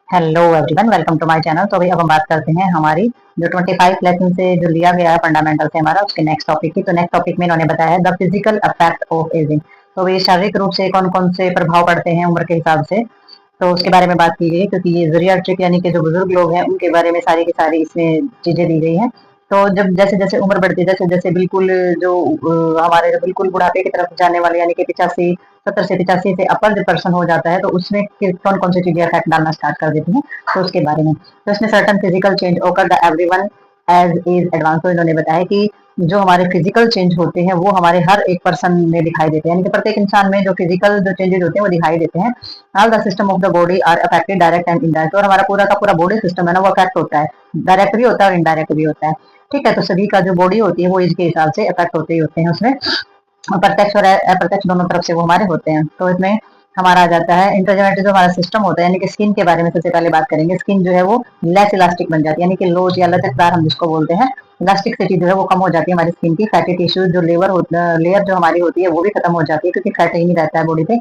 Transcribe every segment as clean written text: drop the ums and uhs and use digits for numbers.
Hello everyone, welcome to my channel. तो भाई अब हम बात करते हैं हमारी जो 25 लेसन से जो लिया गया है फंडामेंटल से हमारा उसके नेक्स्ट टॉपिक की। तो नेक्स्ट टॉपिक में इन्होंने बताया है the physical effect of ageing. तो ये शारीरिक रूप से कौन कौन से प्रभाव पड़ते हैं उम्र के हिसाब से, तो उसके बारे में बात की गई है, क्योंकि ये जरियाट्रिक यानी कि जो बुजुर्ग लोग हैं उनके बारे में सारी की सारी इसमें चीजें दी गई हैं। तो जब जैसे जैसे उम्र बढ़ती है, जैसे जैसे बिल्कुल जो हमारे जो बिल्कुल बुढ़ापे की तरफ जाने वाले यानी कि 70 से 85 से अपर जो पर्सन हो जाता है, तो उसमें कौन कौन सी चीजें इफेक्ट डालना स्टार्ट कर देती हैं, तो उसके बारे में। तो इसमें certain physical change occur the everyone as age advance. तो इन्होंने बताया कि जो हमारे फिजिकल चेंज होते हैं वो हमारे हर एक पर्सन में दिखाई देते हैं, यानी कि प्रत्येक इंसान में जो फिजिकल जो चेंजेस होते हैं वो दिखाई देते हैं। All the system of the body are affected direct and indirect. और हमारा पूरा का पूरा बॉडी सिस्टम है ना, वो अफेक्ट होता है, डायरेक्ट भी होता है और इनडायरेक्ट भी होता है। ठीक है, तो सभी का जो बॉडी होती है वो एज के हिसाब से अफेक्ट होते ही होते हैं उसमें, प्रत्यक्ष और अप्रत्यक्ष दोनों तरफ से वो हमारे होते हैं। तो इसमें हमारा आ जाता है इंटरजेनेटिव जो हमारा सिस्टम होता है, यानी कि स्किन के बारे में सबसे पहले बात करेंगे। स्किन जो है वो लेस इलास्टिक बन जाती है, यानी कि लोज या लचकदार हम जिसको बोलते हैं, इलास्टिसिटी जो है वो कम हो जाती है हमारी स्किन की। फैटी टिश्यू जो लेयर जो हमारी होती है वो भी खत्म हो जाती है, क्योंकि फैट ही नहीं रहता है बॉडी पे।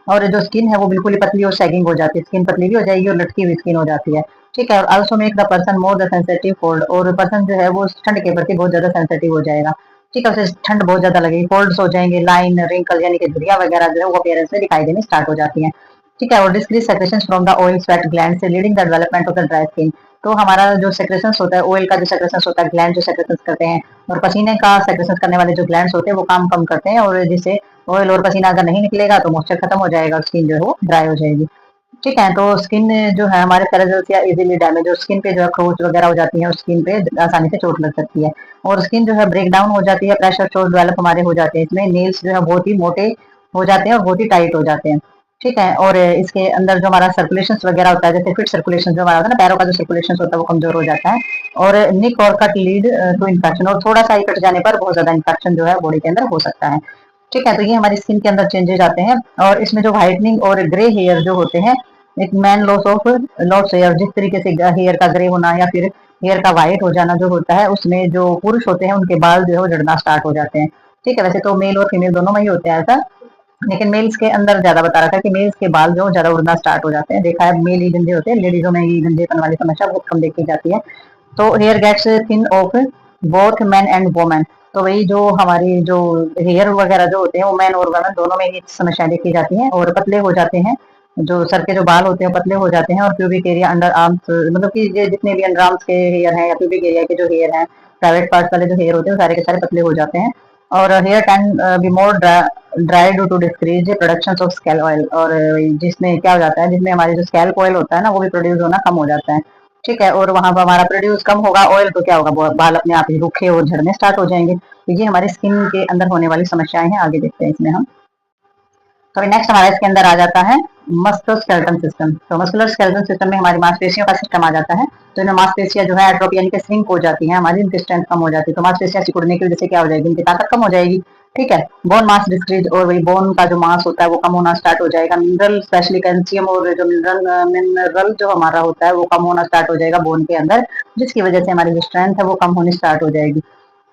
और जो स्किन है वो बिल्कुल ही पतली और सैगिंग हो जाती है, स्किन पतली भी हो जाएगी और लटकी हुई स्किन हो जाती है। ठीक है, और also make the person more the sensitive cold. और पर्सन जो है वो ठंड के प्रति बहुत ज्यादा सेंसिटिव हो जाएगा। ठीक है, उसे ठंड बहुत ज्यादा लगेगी, फोल्ड्स हो जाएंगे, लाइन रिंकल यानी कि झुर्रियां वगैरह जो है वो अपीयरेंस में दिखाई देनी स्टार्ट हो जाती हैं। ठीक है, और decrease secretions from the oil sweat gland से leading the development of the dry skin. तो हमारा जो सेक्रेशंस होता है, ऑयल का जो सेक्रेशंस होता है, ग्लैंड जो सेक्रेशंस करते हैं, और पसीने का सेक्रेशंस करने वाले जो ग्लैंड्स होते हैं वो काम कम करते हैं, और जिससे ऑयल और पसीना अगर नहीं निकलेगा तो मॉइस्चर खत्म हो जाएगा और स्किन जो है वो ड्राई हो जाएगी। ठीक है, तो स्किन जो है हमारे फेरेजल्स या इजीली डैमेज, और स्किन पे जो है खरोच वगैरह हो जाती है और स्किन पे आसानी से चोट लग सकती है, और स्किन जो है ब्रेक डाउन हो जाती है, प्रेशर चोट डेवलप हमारे हो जाते हैं। इसमें नेल्स जो है बहुत ही मोटे हो जाते हैं और बहुत ही टाइट हो जाते हैं। ठीक है, और इसके अंदर जो हमारा सर्कुलेशन वगैरह होता है, जैसे फिट सर्कुलेशन जो हमारा होता है ना, पैरों का जो सर्कुलेशन होता है वो कमजोर हो जाता है, और निक और कट लीड टू इन्फेक्शन। और थोड़ा सा ही कट जाने पर बहुत ज्यादा इन्फेक्शन जो है बॉडी के अंदर हो सकता है। ठीक है, तो ये हमारी स्किन के अंदर चेंजेस आते हैं। और इसमें जो व्हाइटनिंग और ग्रे हेयर जो होते हैं, एक मैन लॉस हेयर, जिस तरीके से हेयर का ग्रे होना या फिर हेयर का व्हाइट हो जाना जो होता है, उसमें जो पुरुष होते हैं उनके बाल जो है वो झड़ना स्टार्ट हो जाते हैं। ठीक है, वैसे तो मेल और फीमेल दोनों में ही होता है ऐसा, लेकिन मेल्स के अंदर ज्यादा बता रहा था कि मेल्स के बाल जो ज्यादा उड़ना स्टार्ट हो जाते हैं। देखा है मेल ही गंजे होते हैं, लेडीजों में ये गंजेपन वाली समस्या बहुत कम देखी जाती है। तो hair gets thin of both man and women. तो वही जो हमारी जो हेयर वगैरह जो होते हैं वो मैन और वुमेन दोनों में ही समस्याएं देखी जाती हैं, और पतले हो जाते हैं। जो सर के जो बाल होते हैं पतले हो जाते हैं, और प्यूबिक एरिया अंडर आर्म्स, मतलब कि जितने भी अंडर आर्म्स के हेयर हैं या प्यूबिक एरिया के जो हेयर हैं, प्राइवेट पार्ट्स वाले जो हेयर होते हैं वो सारे के सारे पतले हो जाते हैं। और hair can be more dry due to decrease production of scalp oil. और जिसमें क्या हो जाता है, जिसमें हमारे जो स्कैल्प ऑयल होता है ना वो भी प्रोड्यूस होना कम हो जाता है। ठीक है, और वहां पर हमारा प्रोड्यूस कम होगा ऑयल, तो क्या होगा, बाल अपने आप ही रूखे और झड़ने स्टार्ट हो जाएंगे। तो ये हमारी स्किन के अंदर होने वाली समस्याएं हैं। आगे देखते हैं इसमें हम। तो नेक्स्ट हमारा इसके अंदर आ जाता है मस्कुलोस्केलेटल सिस्टम। तो मस्कुलोस्केलेटल सिस्टम में हमारी मांसपेशियों का सिस्टम आ जाता है। तो इनमें मांसपेशियां जो है एट्रोफी यानी कि श्रिंक हो जाती हैं, हमारी इनकी स्ट्रेंथ कम हो जाती है। तो मांसपेशियां सिकुड़ने की वजह से क्या हो जाएगी, इनकी ताकत कम हो जाएगी। ठीक है, बोन मास डिक्रीज, और वही बोन का जो मास होता है वो कम होना स्टार्ट हो जाएगा। मिनरल स्पेशली कैल्शियम और जो मिनरल जो हमारा होता है वो कम होना स्टार्ट हो जाएगा बोन के अंदर, जिसकी वजह से हमारी जो स्ट्रेंथ है वो कम होनी स्टार्ट हो जाएगी।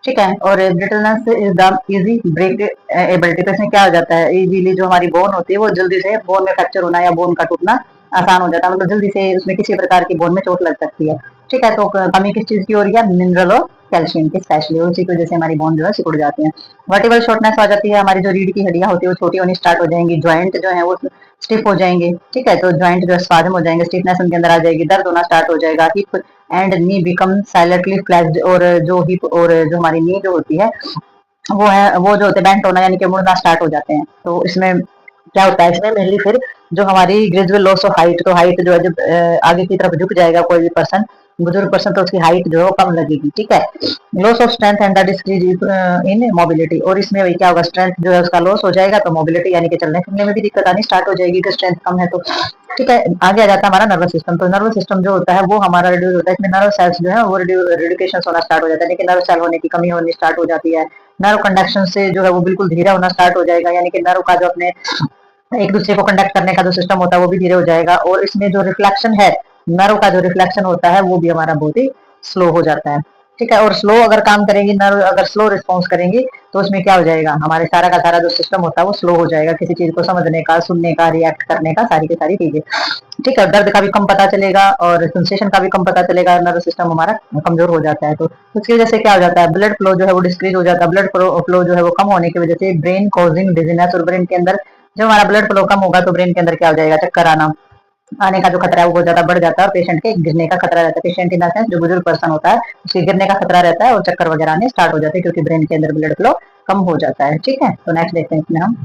ठीक है, और brittleness is the easy breakability. तो इसमें क्या हो जाता है, इजीली जो हमारी बोन होती है वो जल्दी से बोन में फ्रैक्चर होना या बोन का टूटना आसान हो जाता है, मतलब जल्दी से उसमें किसी प्रकार की बोन में चोट लग सकती है। ठीक है, तो कमी किस चीज की हो रही है, मिनरल और कैल्शियम की स्पेशली, उसी की वजह से हमारी बोन जो है सिकुड़ जाती है। वर्टिबल शॉर्टनेस आ जाती है, हमारी जो रीढ़ की हड्डियां होती है वो छोटी होनी स्टार्ट हो जाएंगी, ज्वाइंट जो है वो स्टिफ हो जाएंगे। ठीक है, तो ज्वाइंट जो है स्पाज्म हो जाएंगे, स्टिफनेस उनके अंदर आ जाएगी, दर्द होना स्टार्ट हो जाएगा। Hip and knee become silently फ्लैक्स्ड। और जो हिप और जो हमारी नी जो होती है वो है, वो जो होते हैं बेंट होना यानी कि मुड़ना स्टार्ट हो जाते हैं। तो इसमें क्या होता है, इसमें मेनली फिर जो हमारी ग्रेजुअल लॉस ऑफ हाइट, तो हाइट जो है जब आगे की तरफ झुक जाएगा कोई भी पर्सन, बुजुर्ग पर्सन, तो उसकी हाइट जो है वो कम लगेगी। ठीक है, loss of strength and the decrease in mobility. और इसमें वही क्या होगा, स्ट्रेंथ जो है उसका लॉस हो जाएगा, तो मोबिलिटी यानी कि चलने फिरने में भी दिक्कत आनी स्टार्ट हो जाएगी, कि स्ट्रेंथ कम है तो। ठीक है, आगे आ जाता है हमारा नर्वस सिस्टम। तो नर्वस सिस्टम जो होता है वो हमारा रिड्यूस होता है, इसमें नर्व सेल्स जो है वो रिड्यूकेशन होना स्टार्ट हो जाता है, लेकिन नर्व सेल होने की कमी होनी स्टार्ट हो जाती है। नर्व कंडक्शन से जो है वो बिल्कुल धीरे होना स्टार्ट हो जाएगा, यानी कि नर्व का जो अपने एक दूसरे को कंडक्ट करने का जो सिस्टम होता है वो भी धीरे हो जाएगा। और इसमें जो रिफ्लेक्शन है, नर्व का जो रिफ्लेक्शन होता है वो भी हमारा बहुत ही स्लो हो जाता है। ठीक है। और स्लो अगर काम करेंगी नर्व, अगर स्लो रिस्पॉन्स करेंगी तो उसमें क्या हो जाएगा, हमारे सारा का सारा जो सिस्टम होता है वो स्लो हो जाएगा, किसी चीज को समझने का, सुनने का, रिएक्ट करने का, सारी की सारी चीजें। ठीक है। दर्द का भी कम पता चलेगा और सेंसेशन का भी कम पता चलेगा, नर्व सिस्टम हमारा कमजोर हो जाता है। तो उसकी वजह से क्या हो जाता है, ब्लड फ्लो जो है वो डिस्क्रीज हो जाता है। ब्लड फ्लो जो है वो कम होने की वजह से ब्रेन कॉजिंग डिजीनेस, और ब्रेन के अंदर जब हमारा ब्लड फ्लो कम होगा तो ब्रेन के अंदर क्या हो जाएगा, चक्कर आना, आने का जो खतरा है वो बहुत ज्यादा बढ़ जाता है, और पेशेंट के गिरने का खतरा रहता है। पेशेंट इन द सेंस जो बुजुर्ग पर्सन होता है उसके गिरने का खतरा रहता है और चक्कर वगैरह आने स्टार्ट हो जाते हैं, क्योंकि ब्रेन के अंदर ब्लड फ्लो कम हो जाता है। ठीक है। तो नेक्स्ट देखते हैं इसमें हम।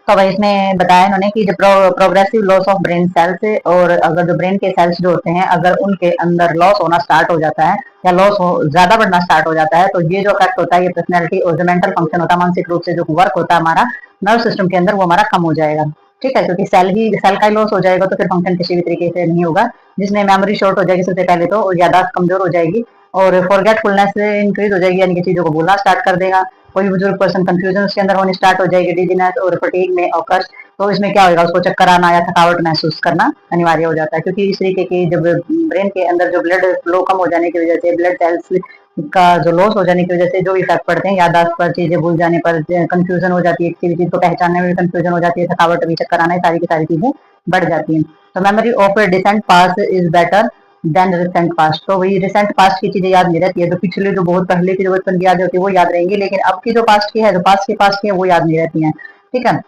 तो भाई इसमें बताया इन्होंने कि जो progressive loss of brain cells, और अगर जो ब्रेन के सेल्स जो होते हैं अगर उनके अंदर लॉस होना स्टार्ट हो जाता है या लॉस हो ज्यादा बढ़ना स्टार्ट हो जाता है, तो ये जो इफेक्ट होता है ये पर्सनैलिटी और जो मेंटल फंक्शन होता है, मानसिक रूप से जो वर्क होता है हमारा नर्व सिस्टम के अंदर, वो हमारा कम हो जाएगा। ठीक है। क्योंकि सेल का ही लॉस हो जाएगा तो फिर फंक्शन किसी भी तरीके से नहीं होगा, जिसमें मेमोरी शॉर्ट हो जाएगी सबसे पहले, तो याददाश्त कमजोर हो जाएगी और फॉरगेटफुलनेस इंक्रीज हो जाएगी, यानी कि चीजों को भूलना स्टार्ट कर देगा। कोई बुजुर्ग पर्सन कंफ्यूजन उसके अंदर होनी स्टार्ट हो जाएगी, डिजीनेस और फटीग में ऑकर्स। तो इसमें क्या होगा, उसको चक्कर आना या थकावट महसूस करना अनिवार्य हो जाता है, क्योंकि इस तरीके की जब ब्रेन के अंदर जो ब्लड फ्लो कम हो जाने की वजह से, ब्लड सेल्स का जो लॉस हो जाने की वजह से जो भी इफेक्ट पड़ते हैं, याददाश्त पर, चीजें भूल जाने पर, कंफ्यूजन हो जाती है, किसी भी चीज को पहचानने में भी कंफ्यूजन हो जाती है, थकावट भी, चक्कर आना, सारी की सारी चीजें बढ़ जाती हैं। तो memory of distant past is better than recent past. तो वही रिसेंट पास्ट की चीजें याद नहीं रहती है, जो पिछले जो बहुत पहले की जो बचपन की यादें होती है वो याद रहेंगी, लेकिन अब की जो पास्ट की है, जो पास्ट की है वो याद नहीं रहती है। ठीक है।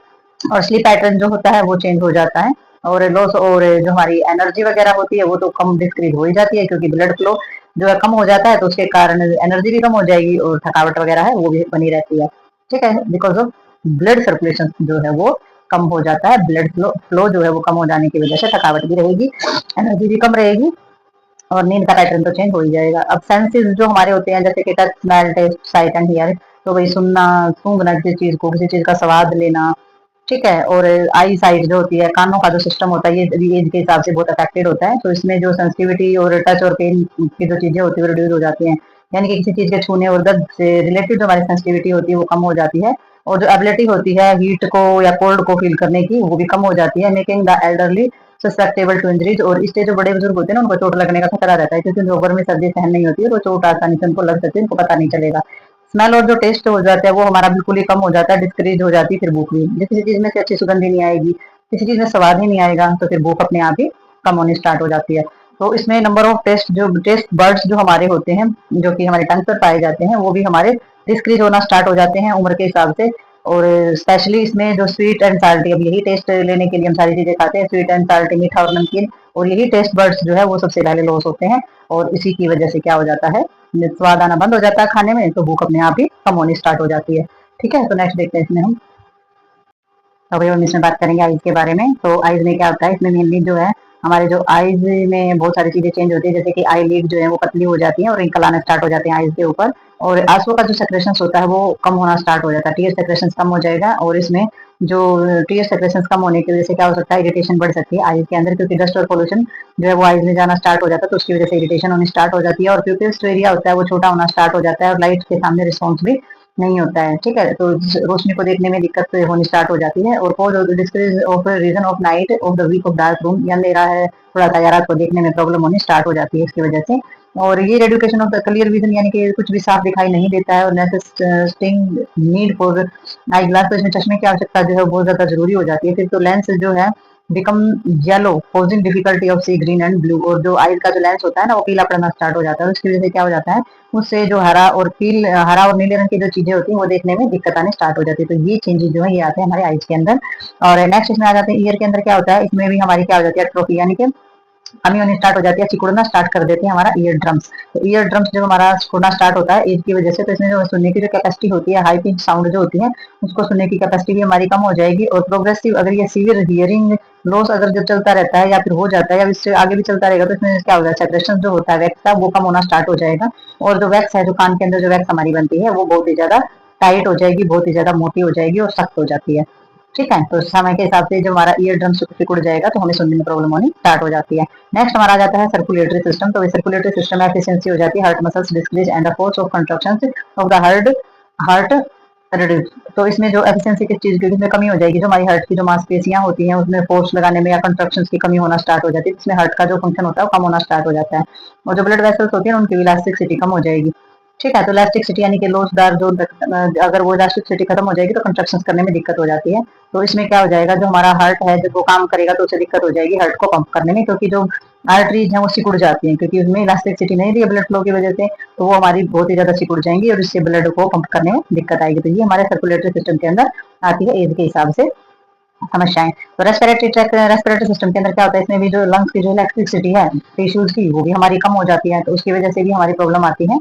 और स्लीप पैटर्न जो होता है वो चेंज हो जाता है, और लॉस, और जो हमारी एनर्जी वगैरह होती है वो तो कम डिस्क्रीज हो ही जाती है, क्योंकि ब्लड फ्लो जो है कम हो जाता है, तो उसके कारण एनर्जी भी कम हो जाएगी और थकावट वगैरह है वो भी बनी रहती है। ठीक है। बिकॉज ऑफ ब्लड सर्कुलेशन जो है वो कम हो जाता है, ब्लड फ्लो जो है वो कम हो जाने की वजह से थकावट भी रहेगी, एनर्जी भी कम रहेगी, और नींद का पैटर्न तो चेंज हो ही जाएगा। अब सेंसेस जो हमारे होते हैं, जैसे कि touch, smell, taste, sight and hear, तो वही सुनना, सूंघना किसी चीज को, किसी चीज का स्वाद लेना। ठीक है। और आई साइट जो होती है, कानों का जो सिस्टम होता है, ये एज के हिसाब से बहुत अफेक्टेड होता है, तो इसमें जो सेंसिटिविटी और टच और पेन की जो चीजें होती है वो रिड्यूस हो जाती हैं, यानी कि किसी चीज के छूने और दर्द से रिलेटेड जो हमारी सेंसिटिविटी होती है वो कम हो जाती है, और जो एबिलिटी होती है हीट को या कोल्ड को फील करने की वो भी कम हो जाती है, making the elderly susceptible to injuries. और इससे जो बड़े बुजुर्ग होते हैं ना उनको चोट लगने का खतरा रहता है, क्योंकि उनको ऊपर में सर्दी सहन नहीं होती है, तो चोट आसानी से उनको लग सकती है, उनको पता नहीं चलेगा। स्मेल और जो टेस्ट हो जाता है वो हमारा बिल्कुल ही कम हो जाता है, डिस्करेज हो जाती है फिर भूख भी, जिस किसी चीज में से अच्छी सुगंध ही नहीं आएगी, किसी चीज में स्वाद ही नहीं आएगा, तो फिर भूख अपने आप ही कम होनी स्टार्ट हो जाती है। तो इसमें नंबर ऑफ टेस्ट बर्ड्स जो हमारे होते हैं, जो कि हमारे टंग पर पाए जाते हैं, वो भी हमारे डिस्क्रीज होना स्टार्ट हो जाते हैं उम्र के हिसाब से। और स्पेशली इसमें जो स्वीट एंड साल्टी, अब यही टेस्ट लेने के लिए हम सारी चीजें खाते हैं, स्वीट एंड साल्टी, मीठा और नमकीन, और यही टेस्ट बर्ड्स जो है वो सबसे पहले लॉस होते हैं, और इसी की वजह से क्या हो जाता है, स्वाद आना बंद हो जाता है खाने में, तो भूख अपने आप ही कम होनी स्टार्ट हो जाती है। ठीक है। तो नेक्स्ट देखते हैं इसमें हम। तो अभी हम इसमें बात करेंगे आइज के बारे में। तो आइज में क्या होता है, इसमें मेनली जो है हमारे जो आइज में बहुत सारी चीजें चेंज होती है, जैसे कि आई लिड जो है वो पतली हो जाती है और रिंकल आना स्टार्ट हो जाते हैं आइज के ऊपर, और आंसू का जो सेक्रेशन होता है वो कम होना स्टार्ट हो जाता है, टीयर सेक्रेशन कम हो जाएगा, और इसमें जो टीयर सेक्रेशन कम होने की वजह से क्या हो सकता है, इरिटेशन बढ़ सकती है आइज के अंदर, क्योंकि डस्ट और पोल्यूशन जो है वो आइज में जाना स्टार्ट हो जाता है, तो उसकी वजह से इरिटेशन होनी स्टार्ट हो जाती है, और प्यूपिल्स जो एरिया होता है वो छोटा होना स्टार्ट हो जाता है, और लाइट के सामने रिस्पॉन्स भी नहीं होता है। ठीक है। तो रोशनी को देखने में दिक्कत होनी स्टार्ट हो जाती है, और cause decrease of reason of night of the weak of dark room, या अंधेरा है थोड़ा सा, रात को देखने में प्रॉब्लम होनी स्टार्ट हो जाती है इसकी वजह से। और ये रेडिकेशन ऑफ द क्लियर विजन, यानी कि कुछ भी साफ दिखाई नहीं देता है, और नेसेसिटिंग नीड फॉर आई ग्लास, तो इसमें चश्मे की आवश्यकता जो है बहुत ज्यादा जरूरी हो जाती है। फिर तो लेंस जो है become yellow, posing difficulty of see green and blue, और जो आइज का जो लेंस होता है ना वो पीला पड़ना स्टार्ट हो जाता है, उसकी वजह से क्या हो जाता है, उससे जो हरा और नीले रंग की जो चीजें होती हैं वो देखने में दिक्कत आने स्टार्ट हो जाती है। तो ये चेंजेस जो है ये आते हैं हमारे आइज के अंदर। और नेक्स्ट इसमें आ जाते हैं ईयर के अंदर, क्या होता है इसमें भी हमारी क्या हो जाती है, एट्रोफी, यानी कि कमी होनी स्टार्ट हो जाती है, सिकुड़ना स्टार्ट कर देते हैं हमारा ईयर ड्रम्स। तो ईयर ड्रम्स जब हमारा सिकुड़ना स्टार्ट होता है एज की वजह से, तो इसमें जो सुनने की जो कैपेसिटी होती है, हाई पिच साउंड जो होती है उसको सुनने की कैपेसिटी भी हमारी कम हो जाएगी, और प्रोग्रेसिव अगर ये सीवियर हियरिंग लॉस अगर जब चलता रहता है या फिर हो जाता है या इससे आगे भी चलता रहेगा, तो इसमें क्या होगा, सेपरेशन जो होता है वैक्स का वो कम होना स्टार्ट हो जाएगा, और जो वैक्स है, जो कान के अंदर जो वैक्स हमारी बनती है वो बहुत ही ज्यादा टाइट हो जाएगी, बहुत ही ज्यादा मोटी हो जाएगी और सख्त हो जाती है। ठीक है। तो समय के हिसाब से जब हमारा ईयर ड्रम सिकुड़ जाएगा तो हमें सुनने में प्रॉब्लम होनी स्टार्ट हो जाती है। नेक्स्ट हमारा आ जाता है सर्कुलेटरी सिस्टम। तो सर्कुलेटरी सिस्टम एफिशिएंसी हो जाती है, heart muscles decrease and the force of construction of the heart reduce. तो इसमें जो एफिशिएंसी किस चीज की, इसमें कमी हो जाएगी, जो हमारी हार्ट की जो मांसपेशियां होती हैं उसमें फोर्स लगाने में या कंट्रक्शन की कमी होना स्टार्ट हो जाती है, इसमें हार्ट का जो फंक्शन होता है वो कम होना स्टार्ट हो जाता है, और जो ब्लड वेसल्स होती है उनकी इलास्टिसिटी कम हो जाएगी। ठीक है, तो इलास्टिसिटी यानी कि लोचदार जो अगर वो इलास्टिसिटी खत्म हो जाएगी तो कंट्रक्शन करने में दिक्कत हो जाती है। तो इसमें क्या हो जाएगा, जो हमारा हार्ट है जब वो काम करेगा तो उसे दिक्कत हो जाएगी हार्ट को पंप करने में, क्योंकि जो आर्टरीज हैं वो सिकुड़ जाती हैं, क्योंकि उसमें इलास्टिसिटी नहीं रही है ब्लड फ्लो की वजह से, तो वो हमारी बहुत ही ज्यादा सिकुड़ जाएंगी और इससे ब्लड को पंप करने में दिक्कत आएगी। तो ये हमारे सर्कुलेटरी सिस्टम के अंदर आती है एज के हिसाब से समस्याएं। तो रेस्पिरेटरी सिस्टम के अंदर क्या होता है, इसमें भी जो लंग्स की जो इलेक्ट्रिसिटी है टिश्यूज की वो भी हमारी कम हो जाती है, तो उसकी वजह से भी हमारी प्रॉब्लम आती है।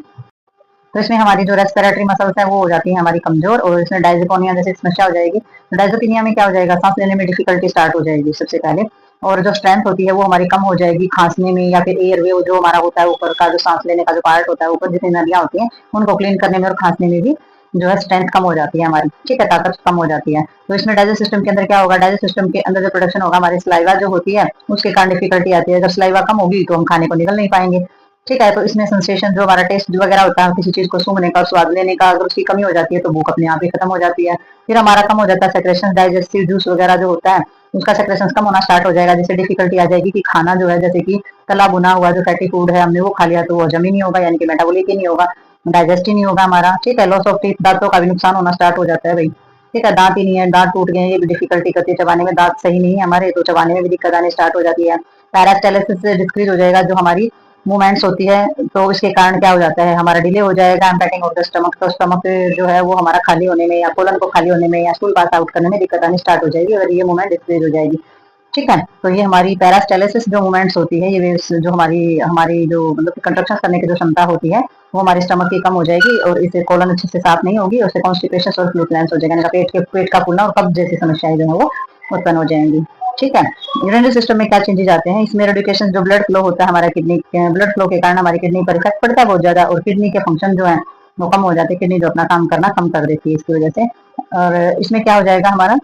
तो इसमें हमारी जो रेस्पिरेटरी मसल्स है वो हो जाती है हमारी कमजोर, और इसमें डायजेपोनिया जैसी समस्या हो जाएगी। तो डायजेपोनिया में क्या हो जाएगा, सांस लेने में डिफिकल्टी स्टार्ट हो जाएगी सबसे पहले, और जो स्ट्रेंथ होती है वो हमारी कम हो जाएगी खांसने में, या फिर एयरवे जो हमारा होता है ऊपर का जो सांस लेने का जो पार्ट होता है, ऊपर जितनी नलियां होती हैं उनको क्लीन करने में और खांसने में भी जो है स्ट्रेंथ कम हो जाती है हमारी। ठीक है, ताकत कम हो जाती है। तो इसमें डाइजेस्ट सिस्टम के अंदर क्या होगा, डाइजेस्ट सिस्टम के अंदर जो प्रोडक्शन होगा हमारी सलाइवा जो होती है उसके कारण डिफिकल्टी आती है। अगर सलाइवा कम होगी तो हम खाने को निकल नहीं पाएंगे। ठीक है, तो इसमें सेंसेशन जो हमारा टेस्ट वगैरह होता है किसी चीज को सूंघने का, स्वाद लेने का, अगर उसकी कमी हो जाती है तो भूख अपने आप ही खत्म हो जाती है। फिर हमारा कम हो जाता है सेक्रेशन, डाइजेस्टिव जूस वगैरह जो होता है उसका सेक्रेशन कम होना स्टार्ट हो जाएगा, जिससे डिफिकल्टी आ जाएगी कि खाना जो है जैसे कि तला भुना हुआ जो फैटी फूड है हमने वो खा लिया तो वो हजम ही नहीं होगा, यानी कि मेटाबॉलिक ही नहीं होगा, डाइजेस्ट ही नहीं होगा हमारा। ठीक है, लॉस ऑफ टीथ, दांतों का भी नुकसान होना स्टार्ट हो जाता है भाई। ठीक है, दांत ही नहीं है, दांत टूट गए, ये भी डिफिकल्टी करती है, चबाने में दांत सही नहीं है हमारे तो चबाने में भी दिक्कत आने स्टार्ट हो जाती है। पैरास्टाइलिसिस डिक्रीज हो जाएगा, जो हमारी मूवमेंट्स होती है, तो इसके कारण क्या हो जाता है हमारा डिले हो जाएगा एम्पैटिंग ऑफ द स्टमक, तो स्टमक जो है वो हमारा खाली होने में या कोलन को खाली होने में या स्टूल पास आउट करने में दिक्कत आनी स्टार्ट हो जाएगी अगर ये मूवमेंट डिक्रीज हो जाएगी। ठीक है, तो ये हमारी पैरास्टाइलिसिस जो मूवमेंट्स होती है, ये जो हमारी हमारी जो मतलब कंट्रक्शन करने की जो क्षमता होती है वो हमारे स्टमक की कम हो जाएगी, और इससे कोलन अच्छे से साफ नहीं होगी, उससे कॉन्स्टिपेशन और फ्लूटुलेंस हो जाएगा, पेट का फूलना और कब्ज जैसी समस्याएं जो है वो उत्पन्न हो जाएंगी। ठीक है, यूरिनरी सिस्टम में क्या चेंजेस आते हैं, इसमें रेडिकेशन जो ब्लड फ्लो होता है हमारा किडनी, ब्लड फ्लो के कारण हमारी किडनी पर इफेक्ट पड़ता है बहुत ज्यादा, और किडनी के फंक्शन जो है वो कम हो जाते हैं, किडनी जो अपना काम करना कम कर देती है इसकी वजह से। और इसमें क्या हो जाएगा हमारा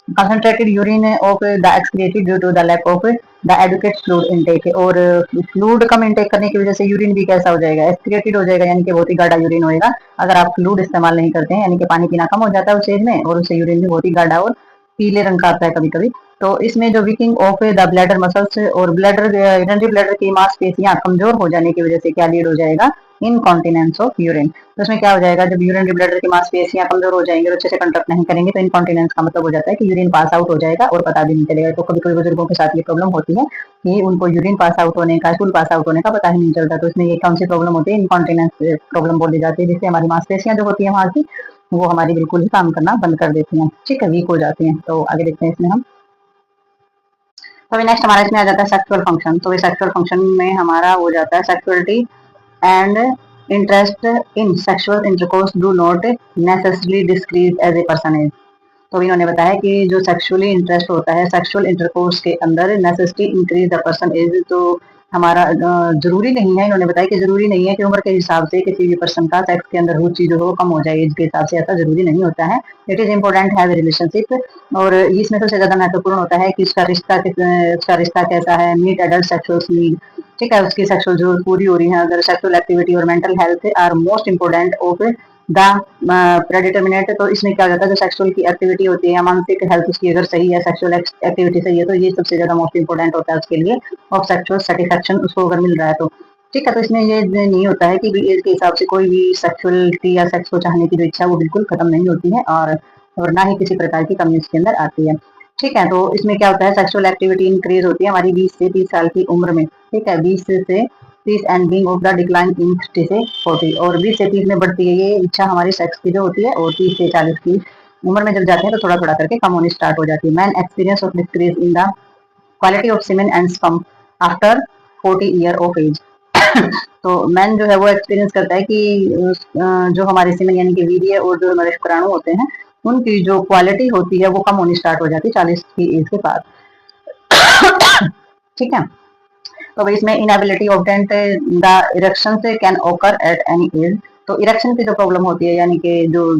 concentrated urine of the excreted due to the lack of the adequate fluid intake, और फ्लूड कम इंटेक करने की वजह से यूरिन भी कैसा हो जाएगा, एक्सक्रिएटेड हो जाएगा, यानी कि बहुत ही गाढ़ा यूरिन होएगा अगर आप फ्लूड इस्तेमाल नहीं करते हैं, यानी कि पानी पीना कम हो जाता है उस एज में, और उससे यूरिन भी बहुत ही गाढ़ा और पीले रंग का आता है कभी कभी। तो इसमें जो वीकिंग ऑफ द ब्लैडर मसल्स और ब्लैडर यूरिनरी ब्लैडर की मांसपेशियां कमजोर हो जाने की वजह से क्या लीड हो जाएगा, इनकॉन्टिनेंस ऑफ यूरिन। तो इसमें क्या हो जाएगा, जब यूरिनरी ब्लैडर की मांसपेशियां कमजोर हो जाएंगी और अच्छे से कंट्रक्ट नहीं करेंगे तो इनकॉन्टिनेंस का मतलब हो जाता है कि यूरिन पास आउट हो जाएगा और पता भी नहीं चलेगा। तो कभी कभी बुजुर्गों के साथ ये प्रॉब्लम होती है कि उनको यूरिन पास आउट होने का, स्टूल पास आउट होने का पता ही नहीं चलता। तो इसमें ये कौन सी प्रॉब्लम होती है, इनकॉन्टिनेंस प्रॉब्लम बोली जाती है, जिससे हमारी मांसपेशियां जो होती है वहां की वो हमारी बिल्कुल ही काम करना बंद कर देती हैं। ठीक है, वीक हो जाती हैं। तो आगे देखते हैं इसमें हम। तो अभी नेक्स्ट हमारा इसमें आ जाता है सेक्सुअल फंक्शन। तो ये सेक्सुअल फंक्शन में हमारा हो जाता है sexuality and interest in sexual intercourse do not necessarily decrease as a person age. तो इन्होंने बताया कि जो सेक्सुअली इंटरेस्ट होता है सेक्सुअल इंटरकोर्स के अंदर necessity increase the person age, तो हमारा जरूरी नहीं है, इन्होंने बताया कि जरूरी नहीं है कि उम्र के हिसाब से किसी भी पर्सन का सेक्स के अंदर रुचि जो है वो कम हो जाए एज के हिसाब से, ऐसा जरूरी नहीं होता है। It is important have relationship, और इसमें सबसे ज्यादा महत्वपूर्ण होता है कि उसका रिश्ता कैसा है, मीट एडल्ट सेक्सुअल नीड। ठीक है, उसकी सेक्सुअल जरूरत पूरी हो रही है, अगर सेक्सुअल एक्टिविटी और mental health are most important of the predeterminate. तो इसमें क्या हो जाता है, जो सेक्सुअल की एक्टिविटी होती है या मानसिक हेल्थ उसकी अगर सही है, सेक्सुअल एक्टिविटी सही है, तो ये सबसे ज्यादा मोस्ट इंपोर्टेंट होता है उसके लिए, और सेक्सुअल सेटिस्फेक्शन उसको अगर मिल रहा है तो। ठीक है, तो इसमें ये नहीं होता है कि एज के हिसाब से कोई भी सेक्सुअलिटी या सेक्स को चाहने की जो इच्छा वो बिल्कुल खत्म नहीं होती है, और ना ही किसी प्रकार की कमी इसके अंदर आती है। ठीक है, तो इसमें क्या होता है, सेक्सुअल एक्टिविटी इंक्रीज होती है हमारी 20 से 30 साल की उम्र में। ठीक है, 20 से 30 and being of the decline in 30 से 40, और 20 से 30 में बढ़ती है ये इच्छा हमारी सेक्स की जो होती है, और 30 से 40 की उम्र में जब जाते हैं तो थोड़ा थोड़ा करके कम होनी स्टार्ट हो जाती है। Man experience of decrease in the quality of semen and sperm after 40 year of age. तो मैन जो है वो एक्सपीरियंस करता है कि जो हमारे सीमेन यानी कि वीर्य और जो हमारे शुक्राणु होते हैं उनकी जो क्वालिटी होती है वो कम होनी स्टार्ट हो जाती है 40 की एज के बाद। ठीक है, तो इसमें इनएबिलिटी ऑब्टेंट द इरेक्शन से कैन ओकर एट एनी एज। तो इरेक्शन की जो प्रॉब्लम होती है, यानी कि जो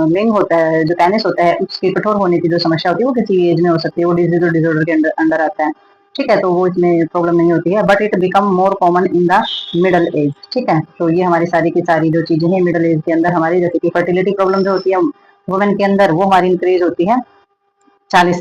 लिंग होता है, जो पेनिस होता है, उसके कठोर होने की जो समस्या होती है वो किसी एज में हो सकती है, वो डिसऑर्डर के अंडर आता है। ठीक है, तो वो इसमें प्रॉब्लम नहीं होती है, but it become more common in the middle age. ठीक है, तो ये हमारी सारी की सारी जो चीजें हैं मिडल एज के अंदर हमारी, जैसे कि फर्टिलिटी प्रॉब्लम जो होती है वुमेन के अंदर वो हमारी इंक्रीज होती है 40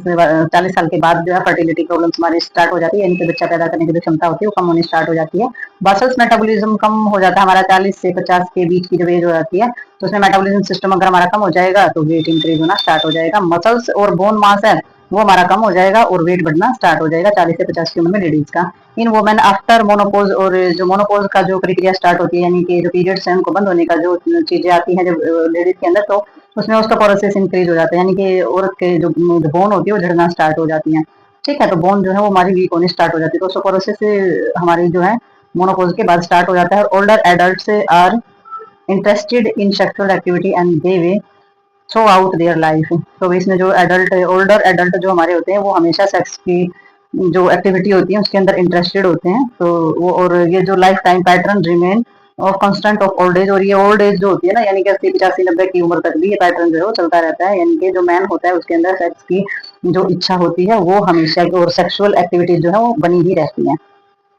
साल के बाद जो है फर्टिलिटी प्रॉब्लम्स हमारी स्टार्ट हो जाती है, यानी कि बच्चा पैदा करने की जो क्षमता होती है वो कम होनी स्टार्ट हो जाती है। बसल्स मेटाबॉलिज्म कम हो जाता है हमारा 40 से 50 के बीच की जब एज हो जाती है, तो उसमें मेटाबॉलिज्म सिस्टम अगर हमारा कम हो जाएगा तो वेट इंक्रीज होना स्टार्ट हो जाएगा। मसल्स और बोन मास है वो हमारा कम हो जाएगा और वेट बढ़ना स्टार्ट हो जाएगा 40 से 50 की उम्र में लेडीज का। इन वुमेन आफ्टर मोनोपोज, और जो मोनोपोज का जो प्रक्रिया स्टार्ट होती है, यानी कि जो पीरियड्स है उनको बंद होने का जो चीजें आती हैं जब लेडीज के अंदर, तो उसमें ऑस्टियोपोरोसिस इंक्रीज हो जाता है, यानी कि औरत के जो बोन होती है वो झड़ना स्टार्ट हो जाती है। ठीक है, तो बोन जो है वो हमारी वीक होनी स्टार्ट हो जाती है, तो ऑस्टियोपोरोसिस हमारी जो है मोनोपोज के बाद स्टार्ट हो जाता है। Older adults are interested in sexual activity and they way throughout their life. तो इसमें जो एडल्ट, ओल्डर एडल्ट जो हमारे होते हैं वो हमेशा सेक्स की जो एक्टिविटी होती है उसके अंदर इंटरेस्टेड होते हैं, तो वो, और ये जो लाइफ टाइम पैटर्न रिमेन और कांस्टेंट ऑफ ओल्ड एज, और ये ओल्ड एज जो होती है ना, यानी कि 80 85 90 की उम्र तक भी ये पैटर्न जो है वो चलता रहता है, यानी कि जो मैन होता है उसके अंदर सेक्स की जो इच्छा होती है वो हमेशा, और सेक्सुअल एक्टिविटीज जो है वो बनी ही रहती है।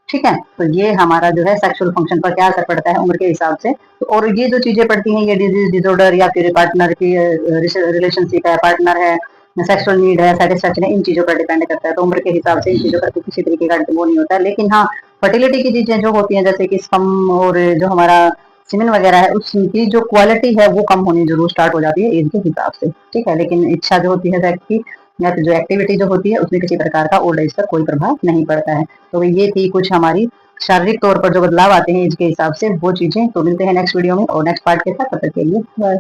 ठीक है, तो ये हमारा जो है सेक्सुअल फंक्शन पर क्या असर पड़ता है उम्र के हिसाब से। तो और ये जो चीजें पड़ती हैं, ये डिजीज डिसऑर्डर या फिर पार्टनर की रिलेशनशिप है, पार्टनर है, सेक्सुअल नीड है, सेटिस्फेक्शन है, इन चीजों पर डिपेंड करता है। तो उम्र के हिसाब से इन चीजों पर किसी तरीके का वो नहीं होता है, लेकिन हाँ फर्टिलिटी की चीजें जो होती हैं जैसे कि स्पर्म और जो हमारा सीमेन वगैरह है उसकी जो क्वालिटी है वो कम होनी जरूर स्टार्ट हो जाती है एज के हिसाब से। ठीक है, लेकिन इच्छा जो होती है सेक्स की या फिर जो एक्टिविटी जो होती है उसमें किसी प्रकार का ओल्ड एज पर कोई प्रभाव नहीं पड़ता है। तो ये थी कुछ हमारी शारीरिक तौर पर जो बदलाव आते हैं एज के हिसाब से वो चीजें। तो मिलते हैं नेक्स्ट वीडियो में और नेक्स्ट पार्ट के साथ, तब तक के लिए बाय।